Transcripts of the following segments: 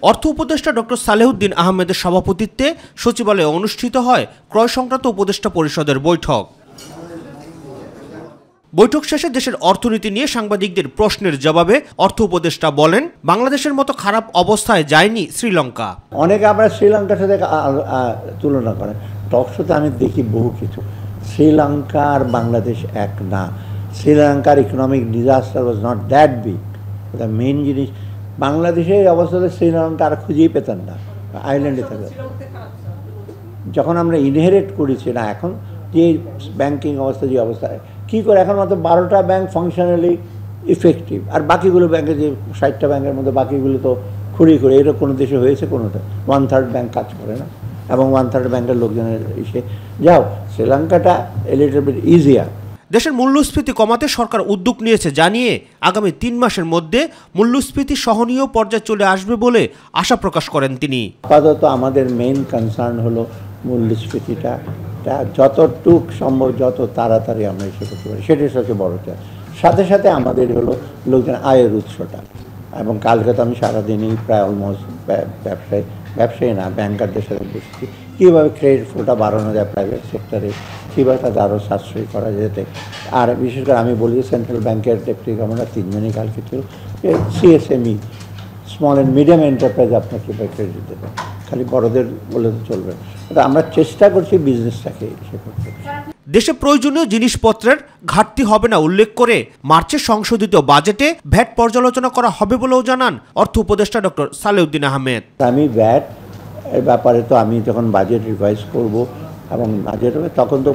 অর্থ উপদেষ্টা ডক্টর সালেহুদ্দিন আহমেদের সভাপতিত্বে সচিবালয়ে অনুষ্ঠিত হয় ক্রয় সংক্রান্ত উপদেষ্টা পরিষদের বৈঠক। বৈঠক শেষে দেশের অর্থনীতি নিয়ে সাংবাদিকদের প্রশ্নের জবাবে অর্থ উপদেষ্টা বলেন, বাংলাদেশের মতো খারাপ অবস্থায় যায়নি শ্রীলঙ্কা। অনেকে আমরা শ্রীলঙ্কার সাথে তুলনা করেন, টকশোতে আমি দেখি বহু কিছু। শ্রীলঙ্কা আর বাংলাদেশ এক না। শ্রীলঙ্কার economic disaster was not that big. The main জিনিস, বাংলাদেশের অবস্থাতে শ্রীলঙ্কা আর খুঁজেই পেতেন না, আইল্যান্ডে থাকে। যখন আমরা ইনহেরিট করেছি না, এখন যে ব্যাংকিং অবস্থা, যে অবস্থায় কী করে এখন মাত্র 12টা ব্যাংক ফাংশনালি ইফেক্টিভ, আর বাকিগুলো ব্যাংকে যে 60টা ব্যাংকের মধ্যে বাকিগুলো তো খুঁড়ি করে, এটা কোনো দেশে হয়েছে কোনোটা? 1/3 ব্যাংক কাজ করে না, এবং 1/3 ব্যাংকের লোকজনের এসে যাও। শ্রীলঙ্কাটা এ লিটল বিট ইজিয়ার। দেশের মূল্যস্ফীতি কমাতে সরকার উদ্যোগ নিয়েছে জানিয়ে আগামী 3 মাসের মধ্যে মূল্যস্ফীতি সহনীয় পর্যায়ে চলে আসবে বলে আশা প্রকাশ করেন তিনি। আপাতত আমাদের মেইন কনসার্ন হলো মূল্যস্ফীতিটা যতটুক সম্ভব যত তাড়াতাড়ি আমরা এসে করতে পারি, সেটাই সবচেয়ে বড় চাই। সাথে সাথে আমাদের হলো লোকজন আয়ের উৎসটা, এবং কালকে তো আমি সারাদিনই প্রায় অলমোস্ট ব্যবসায়ী না ব্যাংকারদের সাথে বসছি, কীভাবে ক্রেডিট ফ্লোটা বাড়ানো যায় প্রাইভেট সেক্টরে, কীভাবে তাদের আরও সাশ্রয়ী করা যেতে। আর বিশেষ করে আমি বলি সেন্ট্রাল ব্যাংকের ডেপুটি গভর্নর 3 জনই কালকে ছিল, সিএসএমই স্মল অ্যান্ড মিডিয়াম এন্টারপ্রাইজ আপনার কীভাবে ক্রেডিট দেবে, খালি বড়দের বলে তো চলবে। আমরা চেষ্টা করছি বিজনেসটাকে ইসে করতে। দেশে প্রয়োজনীয় জিনিসপত্রের ঘাটতি হবে না উল্লেখ করে মার্চের সংশোধিত বাজেটে ভ্যাট পর্যালোচনা করা হবে বলেও জানান অর্থ উপদেষ্টা ডক্টর সালেহুদ্দিন আহমেদ। আমি ভ্যাট এর ব্যাপারে তো আমি যখন বাজেট রিভাইজ করব এবং বাজেট হবে, তখন তো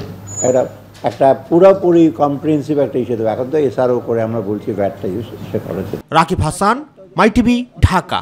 একটা পুরোপুরি কম্প্রিহেন্সিভ একটা ইস্যু দেবে। এখন তো এসআরও করে আমরা বলছি ভ্যাটটা ইস্যু করেছে। রাকিব হাসান, মাই টিভি, ঢাকা।